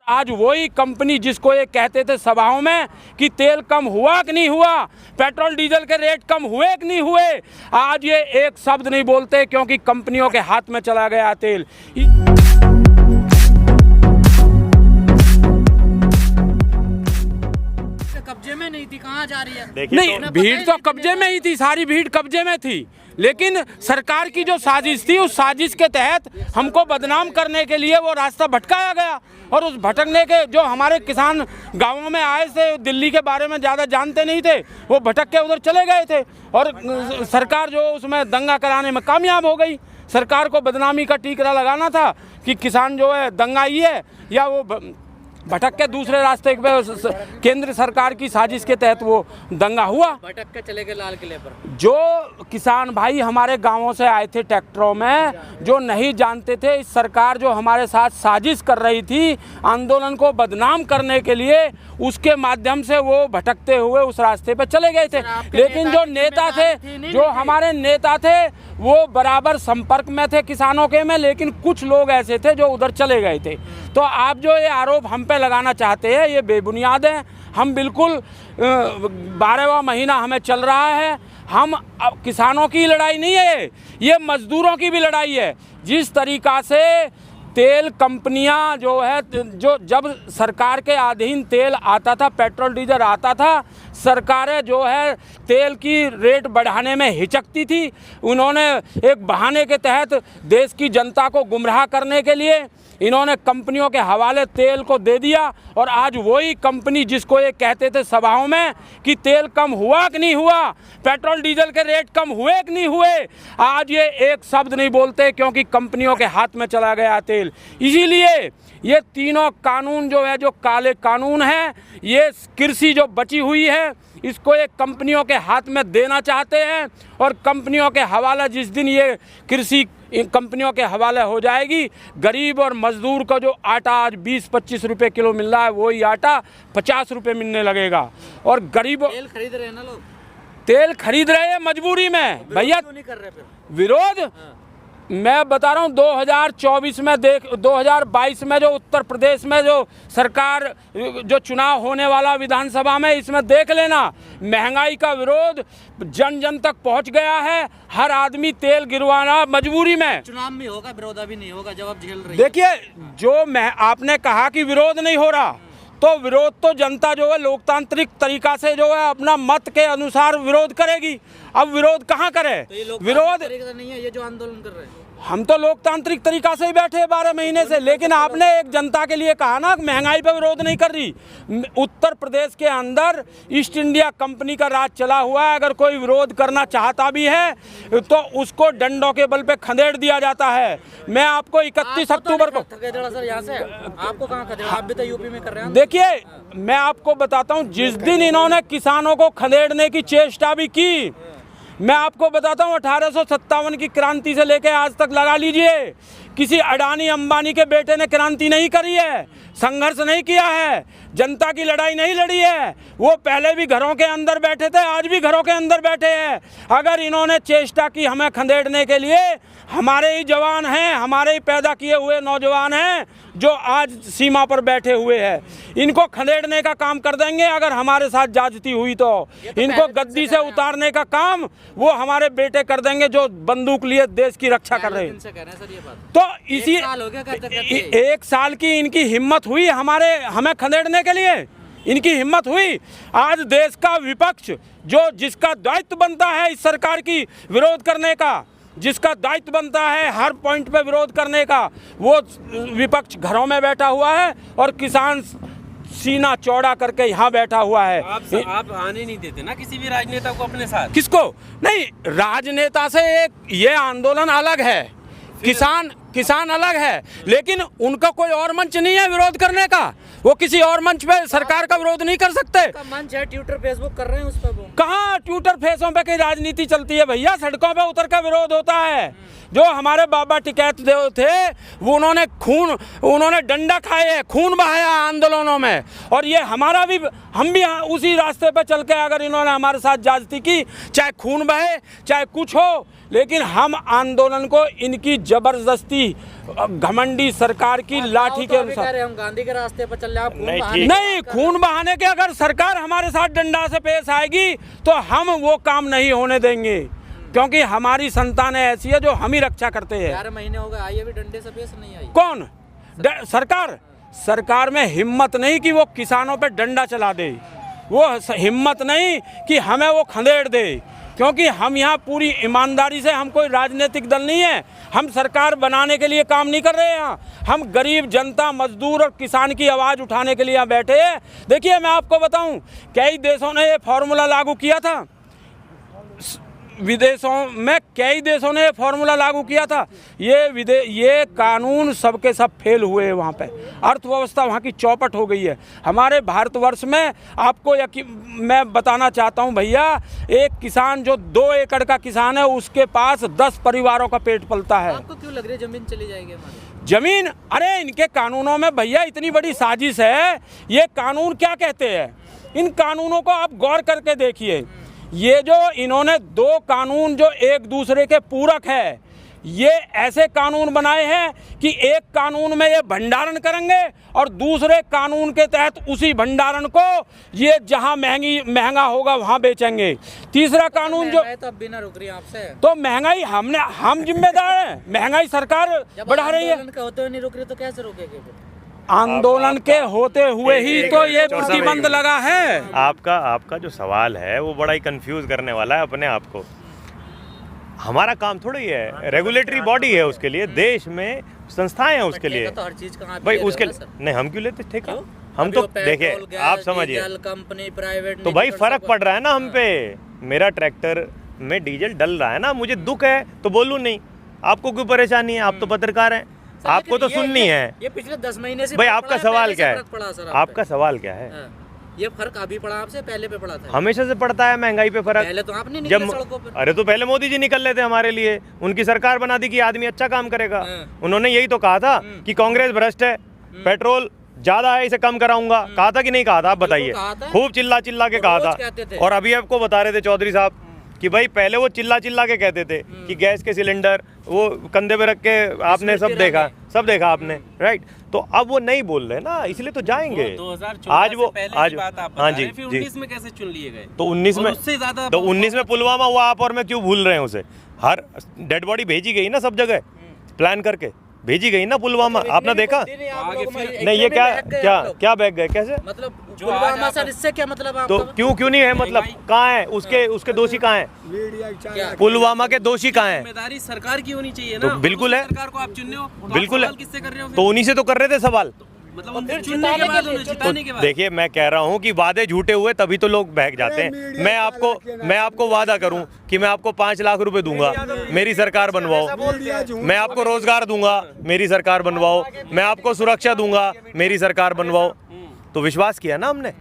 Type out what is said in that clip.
आज वही कंपनी जिसको ये कहते थे सभाओं में कि तेल कम हुआ कि नहीं हुआ, पेट्रोल डीजल के रेट कम हुए कि नहीं हुए, आज ये एक शब्द नहीं बोलते क्योंकि कंपनियों के हाथ में चला गया तेल। कब्जे में नहीं थी, कहाँ जा रही है? नहीं, भीड़ तो कब्जे में ही थी, सारी भीड़ कब्जे में थी, लेकिन सरकार की जो साजिश थी उस साजिश के तहत हमको बदनाम करने के लिए वो रास्ता भटकाया गया। और उस भटकने के जो हमारे किसान गांवों में आए थे, दिल्ली के बारे में ज़्यादा जानते नहीं थे, वो भटक के उधर चले गए थे और सरकार जो उसमें दंगा कराने में कामयाब हो गई। सरकार को बदनामी का टीकरा लगाना था कि किसान जो है दंगाई है या वो भटक के दूसरे रास्ते पे केंद्र सरकार की साजिश के तहत वो दंगा हुआ, भटक के चले गए लाल किले पर। जो किसान भाई हमारे गांवों से आए थे ट्रैक्टरों में, जो नहीं जानते थे इस सरकार जो हमारे साथ साजिश कर रही थी आंदोलन को बदनाम करने के लिए, उसके माध्यम से वो भटकते हुए उस रास्ते पे चले गए थे। लेकिन जो नेता थे, जो हमारे नेता थे, वो बराबर संपर्क में थे किसानों के में, लेकिन कुछ लोग ऐसे थे जो उधर चले गए थे। तो आप जो ये आरोप हम पे लगाना चाहते हैं ये बेबुनियाद है। हम बिल्कुल 12वां महीना हमें चल रहा है, हम किसानों की लड़ाई नहीं है, ये मजदूरों की भी लड़ाई है। जिस तरीक़ा से तेल कंपनियां जो है, जो जब सरकार के अधीन तेल आता था, पेट्रोल डीजल आता था, सरकारें जो है तेल की रेट बढ़ाने में हिचकती थी। उन्होंने एक बहाने के तहत देश की जनता को गुमराह करने के लिए इन्होंने कंपनियों के हवाले तेल को दे दिया। और आज वही कंपनी जिसको ये कहते थे सभाओं में कि तेल कम हुआ कि नहीं हुआ, पेट्रोल डीजल के रेट कम हुए कि नहीं हुए, आज ये एक शब्द नहीं बोलते क्योंकि कंपनियों के हाथ में चला गया तेल। इसीलिए ये तीनों कानून जो है, जो काले कानून हैं, ये कृषि जो बची हुई है इसको एक कंपनियों के हाथ में देना चाहते हैं। और कंपनियों के हवाले जिस दिन ये कृषि कंपनियों के हवाले हो जाएगी, गरीब और मजदूर का जो आटा आज 20-25 रुपये किलो मिल रहा है, वही आटा 50 रुपये मिलने लगेगा। और गरीबों तेल खरीद रहे हैं ना लोग, तेल खरीद रहे हैं मजबूरी में भैया। नहीं कर रहे फिर विरोध मैं बता रहा हूँ 2024 में 2022 में जो उत्तर प्रदेश में जो सरकार जो चुनाव होने वाला विधानसभा में, इसमें देख लेना महंगाई का विरोध जन जन तक पहुंच गया है। हर आदमी तेल गिरवाना मजबूरी में। चुनाव में होगा, विरोध अभी नहीं होगा जब आप झेल रही है। देखिए, जो आपने कहा कि विरोध नहीं हो रहा, तो विरोध तो जनता जो है लोकतांत्रिक तरीका से जो है अपना मत के अनुसार विरोध करेगी। अब विरोध कहाँ करे? तो विरोध नहीं है ये जो आंदोलन कर रहे हैं। हम तो लोकतांत्रिक तरीका से ही बैठे हैं 12 महीने से, लेकिन आपने एक जनता के लिए कहा ना महंगाई पर विरोध नहीं कर रही। उत्तर प्रदेश के अंदर ईस्ट इंडिया कंपनी का राज चला हुआ है। अगर कोई विरोध करना चाहता भी है तो उसको डंडों के बल पे खदेड़ दिया जाता है। मैं आपको 31 अक्टूबर को सर यहाँ से आपको कहाँ खदेड़ा? आप भी तो यूपी में कर रहे हैं। देखिए, मैं आपको बताता हूँ, जिस दिन इन्होंने किसानों को खदेड़ने की चेष्टा भी की, मैं आपको बताता हूँ 1857 की क्रांति से लेकर आज तक लगा लीजिए, किसी अडानी अंबानी के बेटे ने क्रांति नहीं करी है, संघर्ष नहीं किया है, जनता की लड़ाई नहीं लड़ी है। वो पहले भी घरों के अंदर बैठे थे, आज भी घरों के अंदर बैठे हैं। अगर इन्होंने चेष्टा की हमें खदेड़ने के लिए, हमारे ही जवान हैं, हमारे ही पैदा किए हुए नौजवान हैं जो आज सीमा पर बैठे हुए हैं, इनको खदेड़ने का काम कर देंगे। अगर हमारे साथ ज्यादती हुई तो इनको गद्दी से उतारने का काम वो हमारे बेटे कर देंगे जो बंदूक लिए देश की रक्षा कर रहे हैं। तो इसी 1 साल की इनकी हिम्मत हुई हमें खदेड़ने के लिए, इनकी हिम्मत हुई। आज देश का विपक्ष जो जिसका दायित्व बनता है इस सरकार की विरोध करने का, जिसका दायित्व बनता है हर पॉइंट पे विरोध करने का, वो विपक्ष घरों में बैठा हुआ है और किसान सीना चौड़ा करके यहाँ बैठा हुआ है। आप आने नहीं देते ना किसी भी राजनेता को अपने साथ? किसको नहीं, राजनेता से एक ये आंदोलन अलग है, किसान अलग है, लेकिन उनका कोई और मंच नहीं है विरोध करने का। वो किसी और मंच पे सरकार का विरोध नहीं कर सकते। मंच है, ट्विटर फेसबुक कर रहे हैं उस पर। कहाँ ट्विटर फेसों पे कहीं राजनीति चलती है भैया? सड़कों पे उतर का विरोध होता है। जो हमारे बाबा टिकैत देव थे वो उन्होंने डंडा खाए है, खून बहाया आंदोलनों में। और ये हम भी उसी रास्ते पे चल के अगर इन्होंने हमारे साथ ज्यादती की, चाहे खून बहे चाहे कुछ हो, लेकिन हम आंदोलन को इनकी जबरदस्ती की घमंडी सरकार की लाठी के अनुसार। हम गांधी के रास्ते पर चल रहे हैं, आप खून नहीं, बहाने ठीक। नहीं, खून बहाने के अगर सरकार हमारे साथ डंडा से पेश आएगी तो हम वो काम नहीं होने देंगे, क्योंकि हमारी संतानें ऐसी है जो हम ही रक्षा करते हैं। 11 महीने हो गए, आई अभी डंडे से पेश नहीं आई। कौन? सरकार में हिम्मत नहीं कि वो किसानों पे डंडा चला दे, वो हिम्मत नहीं कि हमें वो खंदेड़ दे, क्योंकि हम यहाँ पूरी ईमानदारी से, हम कोई राजनीतिक दल नहीं है, हम सरकार बनाने के लिए काम नहीं कर रहे हैं यहाँ, हम गरीब जनता, मजदूर और किसान की आवाज़ उठाने के लिए यहाँ बैठे हैं। देखिए मैं आपको बताऊँ, कई देशों ने ये फार्मूला लागू किया था, विदेशों में कई देशों ने फार्मूला लागू किया था, ये कानून सबके सब फेल हुए वहाँ पे, अर्थव्यवस्था वहाँ की चौपट हो गई है। हमारे भारतवर्ष में आपको मैं बताना चाहता हूँ भैया, एक किसान जो 2 एकड़ का किसान है उसके पास 10 परिवारों का पेट पलता है। आपको क्यों लग रही है जमीन चली जाएगी हमारी? जमीन, अरे इनके कानूनों में भैया इतनी बड़ी साजिश है। ये कानून क्या कहते हैं, इन कानूनों को आप गौर करके देखिए। ये जो इन्होंने 2 कानून जो एक दूसरे के पूरक है, ये ऐसे कानून बनाए हैं कि एक कानून में ये भंडारण करेंगे और दूसरे कानून के तहत उसी भंडारण को ये जहां महंगा होगा वहां बेचेंगे। तीसरा कानून जो, तो अब बिना रुक रही आपसे, तो महंगाई हम जिम्मेदार हैं, महंगाई सरकार बढ़ा रही है। होते हुए नहीं रुक रही तो कैसे रोकेंगे? आंदोलन के होते हुए ही तो ये प्रतिबंध लगा है। आपका जो सवाल है वो बड़ा ही कंफ्यूज करने वाला है अपने आप को। हमारा काम थोड़ा ही है, रेगुलेटरी बॉडी है उसके लिए, देश में संस्थाएं हैं उसके लिए। तो हर चीज का भाई उसके नहीं, हम क्यों लेते ठेका? हम तो देखिए, आप समझिए, कंपनी प्राइवेट, तो भाई फर्क पड़ रहा है ना हम पे। मेरा ट्रैक्टर में डीजल डल रहा है ना, मुझे दुख है तो बोलूं नहीं, आपको क्यों परेशानी है? आप तो पत्रकार हैं, आपको तो सुननी है। ये पिछले 10 महीने से भाई आपका सवाल क्या है? आपका सवाल क्या है? ये फर्क अभी पड़ा आपसे, पहले पे पड़ा था? हमेशा से पड़ता है महंगाई पे फर्क। पहले तो आपने निकले सड़कों पे। अरे तो पहले मोदी जी निकल रहे थे हमारे लिए, उनकी सरकार बना दी कि आदमी अच्छा काम करेगा। उन्होंने यही तो कहा था कि कांग्रेस भ्रष्ट है, पेट्रोल ज्यादा है, इसे कम कराऊंगा। कहा था कि नहीं कहा था? आप बताइए। खूब चिल्ला चिल्ला के कहा था। और अभी आपको बता रहे थे चौधरी साहब कि भाई पहले वो चिल्ला चिल्ला के कहते थे कि गैस के सिलेंडर वो कंधे पे रख के आपने सब देखा आपने, राइट? तो अब वो नहीं बोल रहे ना, इसलिए तो जाएंगे। 2014 वो पहले आज की बात आप हाँ बता जी रहे हैं, फिर 19 में कैसे चुन लिए गए? तो 19 में उससे ज्यादा तो 19 में पुलवामा हुआ, आप और मैं क्यों भूल रहे हैं उसे? हर डेड बॉडी भेजी गई ना सब जगह, प्लान करके भेजी गई ना पुलवामा। आपने देखा नहीं? ये क्या बैग गए कैसे? मतलब पुलवामा सर, इससे क्या मतलब आपका? तो क्यों नहीं है मतलब? कहाँ है उसके दोषी? कहाँ है पुलवामा के दोषी? कहाँ है? जिम्मेदारी सरकार की होनी चाहिए तो ना। बिल्कुल है, सरकार को आप चुन रहे हो, बिल्कुल है। किससे कर रहे हो? तो उन्हीं से तो कर रहे थे सवाल। मतलब उनसे चुनने के बाद, उन्हें जिताने के बाद। देखिए मैं कह रहा हूँ कि वादे झूठे हुए तभी तो लोग बहक जाते हैं। मैं आपको वादा करूँ कि मैं आपको 5 लाख रुपए दूंगा, मेरी सरकार बनवाओ। मैं आपको रोजगार दूंगा, मेरी सरकार बनवाओ। मैं आपको सुरक्षा दूंगा, मेरी सरकार बनवाओ। तो विश्वास किया ना हमने।